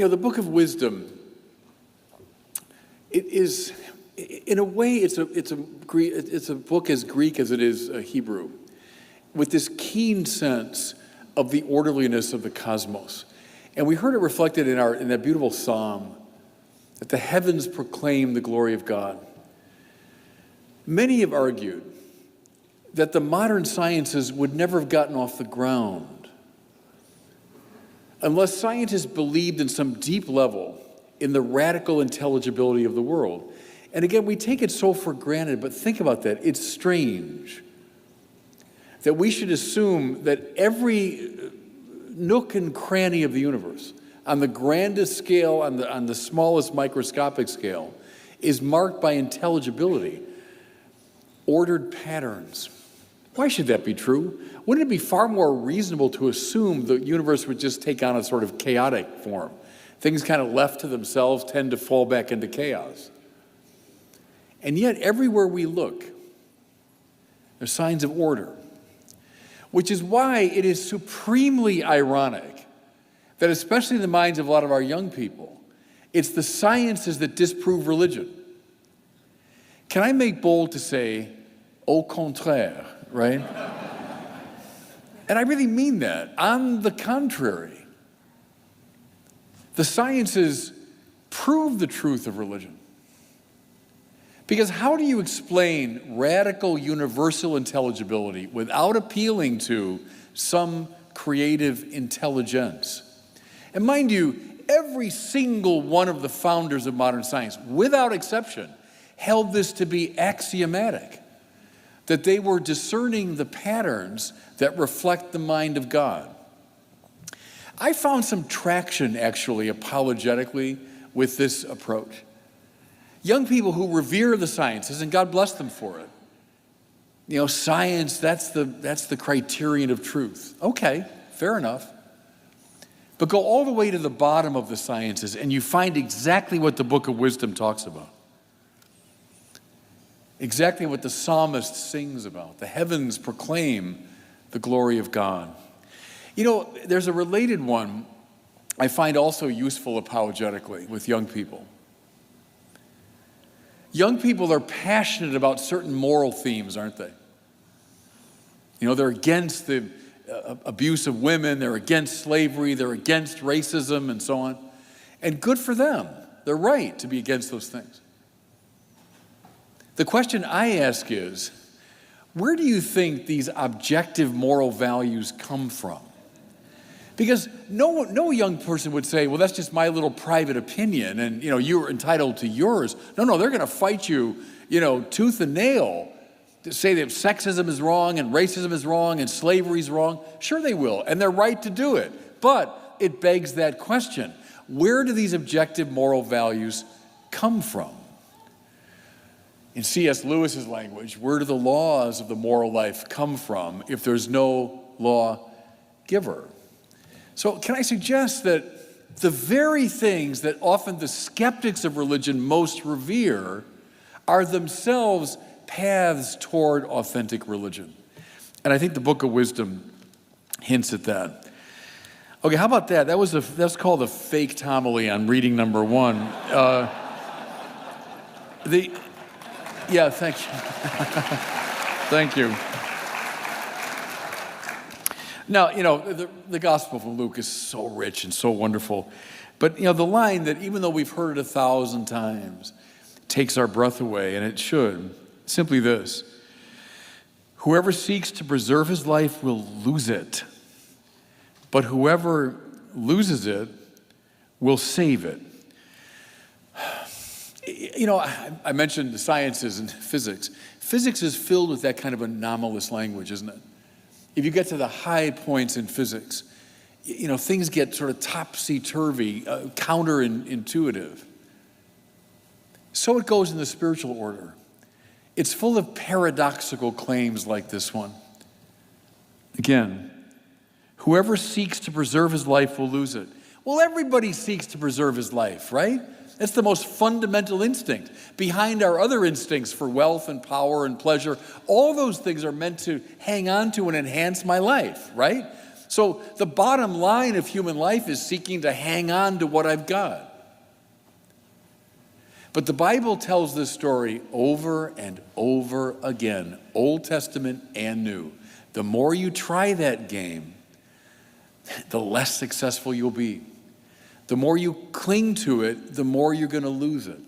The Book of Wisdom, it is, in a way, it's a book as Greek as it is Hebrew, with this keen sense of the orderliness of the cosmos. And we heard it reflected in that beautiful psalm, that the heavens proclaim the glory of God. Many have argued that the modern sciences would never have gotten off the ground unless scientists believed in some deep level in the radical intelligibility of the world. And again, we take it so for granted, but think about that. It's strange that we should assume that every nook and cranny of the universe, on the grandest scale, on the smallest microscopic scale, is marked by intelligibility, ordered patterns. Why should that be true? Wouldn't it be far more reasonable to assume the universe would just take on a sort of chaotic form? Things kind of left to themselves tend to fall back into chaos. And yet, everywhere we look, there's signs of order, which is why it is supremely ironic that, especially in the minds of a lot of our young people, it's the sciences that disprove religion. Can I make bold to say, au contraire, right? And I really mean that. On the contrary, the sciences prove the truth of religion. Because how do you explain radical universal intelligibility without appealing to some creative intelligence? And mind you, every single one of the founders of modern science, without exception, held this to be axiomatic, that they were discerning the patterns that reflect the mind of God. I found some traction, actually, apologetically, with this approach. Young people who revere the sciences, and God bless them for it. Science, that's the criterion of truth. Okay, fair enough. But go all the way to the bottom of the sciences, and you find exactly what the Book of Wisdom talks about. Exactly what the psalmist sings about. The heavens proclaim the glory of God. There's a related one I find also useful apologetically with young people. Young people are passionate about certain moral themes, aren't they? They're against the abuse of women, they're against slavery, they're against racism, and so on. And good for them. They're right to be against those things. The question I ask is, where do you think these objective moral values come from? Because no young person would say, well, that's just my little private opinion, and you're entitled to yours. No, they're going to fight you, tooth and nail to say that sexism is wrong and racism is wrong and slavery is wrong. Sure they will, and they're right to do it. But it begs that question. Where do these objective moral values come from? In C.S. Lewis's language, where do the laws of the moral life come from if there's no lawgiver? So can I suggest that the very things that often the skeptics of religion most revere are themselves paths toward authentic religion? And I think the Book of Wisdom hints at that. Okay, how about that? That's called a fake homily on reading number one. Yeah, thank you. Thank you. Now, the Gospel from Luke is so rich and so wonderful. But, the line that even though we've heard it 1,000 times, takes our breath away, and it should, simply this: whoever seeks to preserve his life will lose it, but whoever loses it will save it. I mentioned the sciences and physics. Physics is filled with that kind of anomalous language, isn't it? If you get to the high points in physics, things get sort of topsy-turvy, counterintuitive. So it goes in the spiritual order. It's full of paradoxical claims like this one. Again, whoever seeks to preserve his life will lose it. Well, everybody seeks to preserve his life, right? It's the most fundamental instinct. Behind our other instincts for wealth and power and pleasure, all those things are meant to hang on to and enhance my life, right? So the bottom line of human life is seeking to hang on to what I've got. But the Bible tells this story over and over again, Old Testament and New. The more you try that game, the less successful you'll be. The more you cling to it, the more you're going to lose it.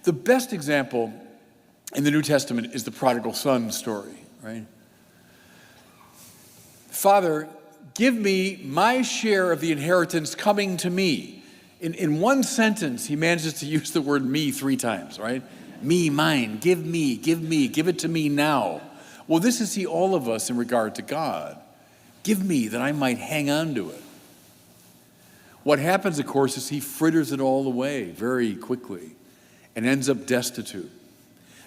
The best example in the New Testament is the prodigal son story, right? Father, give me my share of the inheritance coming to me. In one sentence, he manages to use the word me 3 times, right? Me, mine, give it to me now. Well, this is see all of us in regard to God. Give me that I might hang on to it. What happens, of course, is he fritters it all away very quickly and ends up destitute.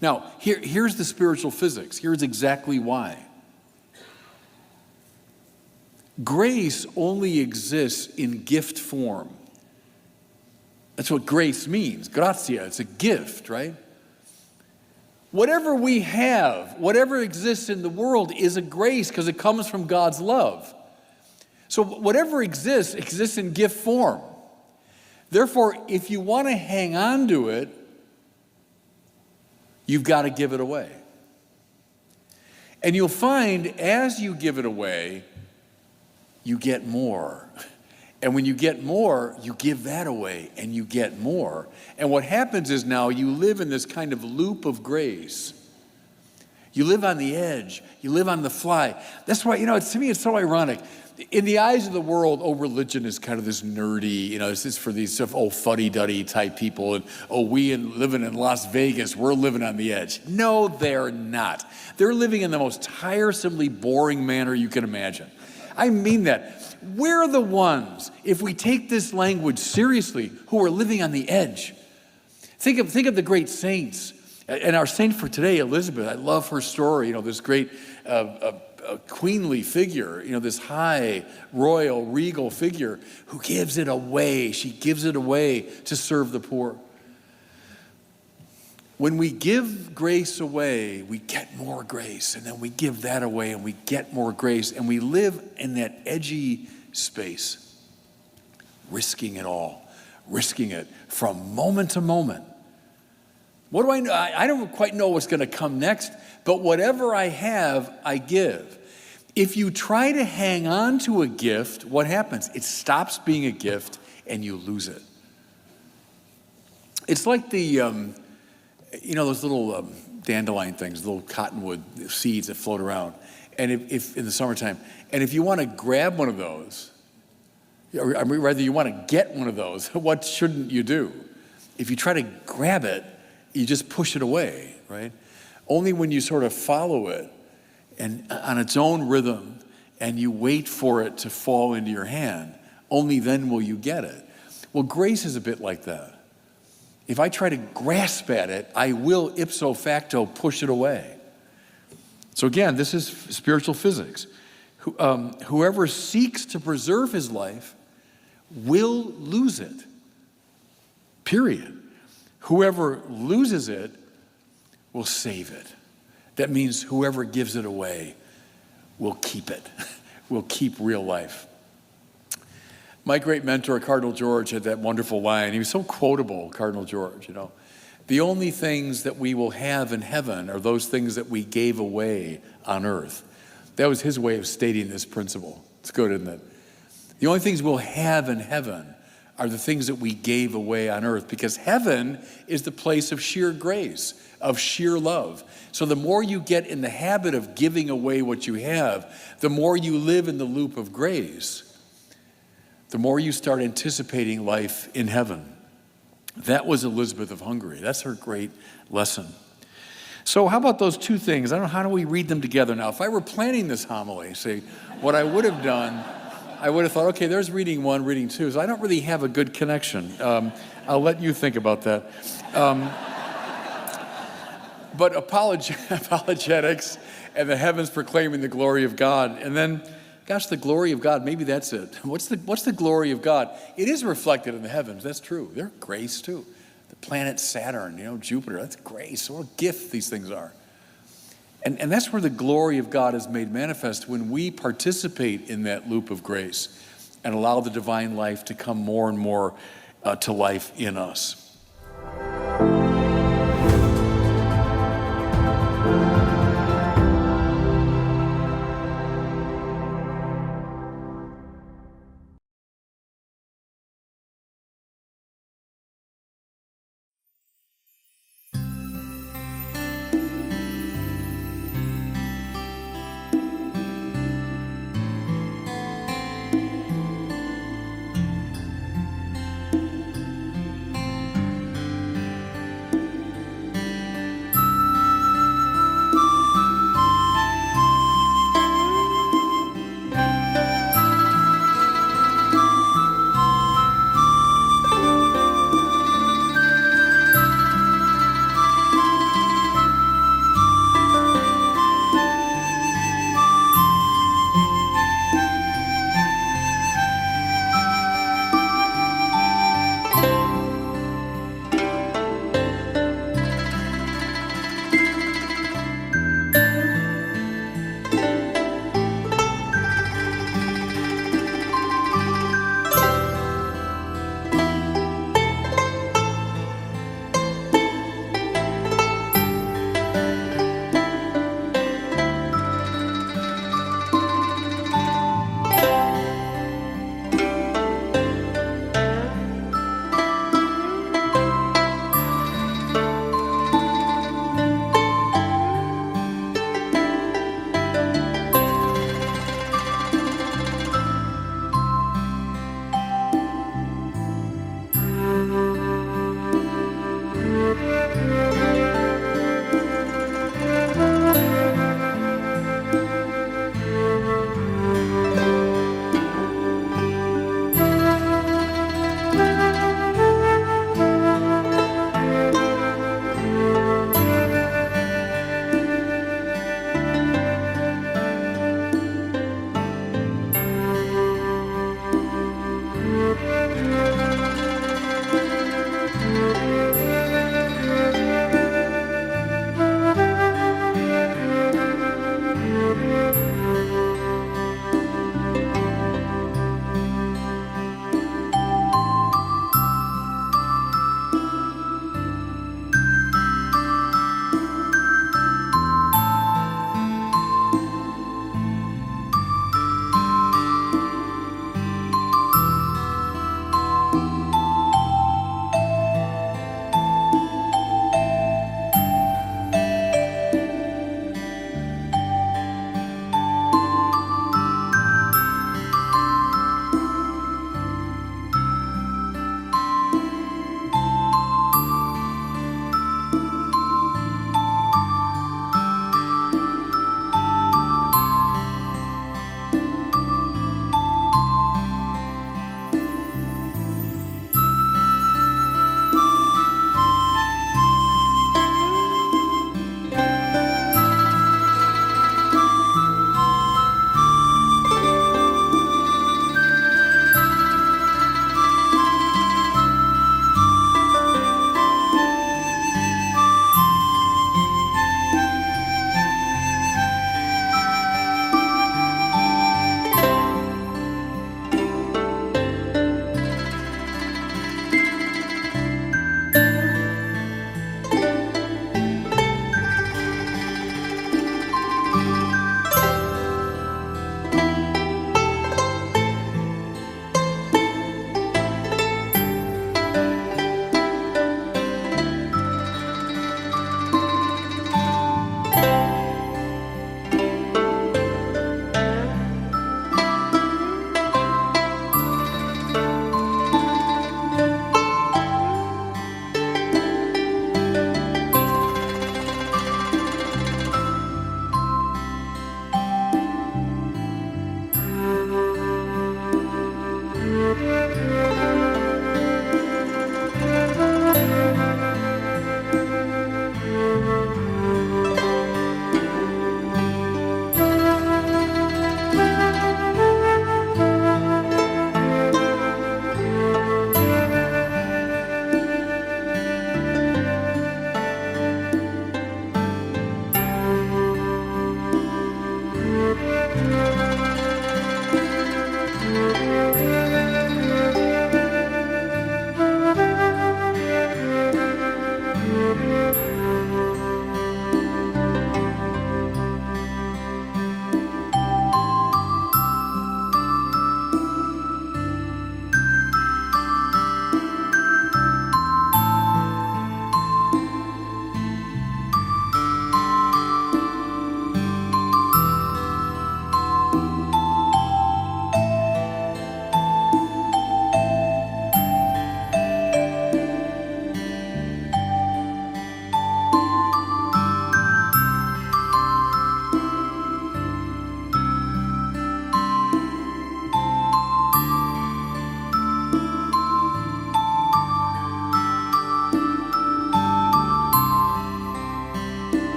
Now, here's the spiritual physics. Here's exactly why. Grace only exists in gift form. That's what grace means. Gratia, it's a gift, right? Whatever we have, whatever exists in the world is a grace because it comes from God's love. So whatever exists in gift form. Therefore, if you want to hang on to it, you've got to give it away. And you'll find as you give it away, you get more. And when you get more, you give that away and you get more. And what happens is now you live in this kind of loop of grace. You live on the edge. You live on the fly. That's why, to me, it's so ironic. In the eyes of the world, religion is kind of this nerdy, it's just for these fuddy-duddy type people. And, living in Las Vegas, we're living on the edge. No, they're not. They're living in the most tiresomely boring manner you can imagine. I mean that. We're the ones, if we take this language seriously, who are living on the edge. Think of the great saints. And our saint for today, Elizabeth, I love her story, this great queenly figure, this high, royal, regal figure who gives it away. She gives it away to serve the poor. When we give grace away, we get more grace, and then we give that away and we get more grace, and we live in that edgy space, risking it all, risking it from moment to moment. What do I know? I don't quite know what's going to come next, but whatever I have, I give. If you try to hang on to a gift, what happens? It stops being a gift and you lose it. It's like those little dandelion things, little cottonwood seeds that float around, and if in the summertime, and if you want to grab one of those, or rather you want to get one of those, what shouldn't you do? If you try to grab it, you just push it away, right? Only when you sort of follow it and on its own rhythm and you wait for it to fall into your hand, only then will you get it. Well, grace is a bit like that. If I try to grasp at it, I will ipso facto push it away. So again, this is spiritual physics. Whoever seeks to preserve his life will lose it. Period. Whoever loses it will save it. That means whoever gives it away will keep it, will keep real life. My great mentor, Cardinal George, had that wonderful line. He was so quotable, Cardinal George, The only things that we will have in heaven are those things that we gave away on earth. That was his way of stating this principle. It's good, isn't it? The only things we'll have in heaven are the things that we gave away on earth, because heaven is the place of sheer grace, of sheer love. So the more you get in the habit of giving away what you have, the more you live in the loop of grace, the more you start anticipating life in heaven. That was Elizabeth of Hungary. That's her great lesson. So how about those two things? I don't know, how do we read them together now? If I were planning this homily, say, what I would have done, I would have thought, okay, there's reading 1, reading 2. So I don't really have a good connection. I'll let you think about that. But apologetics and the heavens proclaiming the glory of God. And then, gosh, the glory of God, maybe that's it. What's the glory of God? It is reflected in the heavens. That's true. They're grace too. The planet Saturn, Jupiter, that's grace. What a gift these things are. And that's where the glory of God is made manifest, when we participate in that loop of grace and allow the divine life to come more and more to life in us.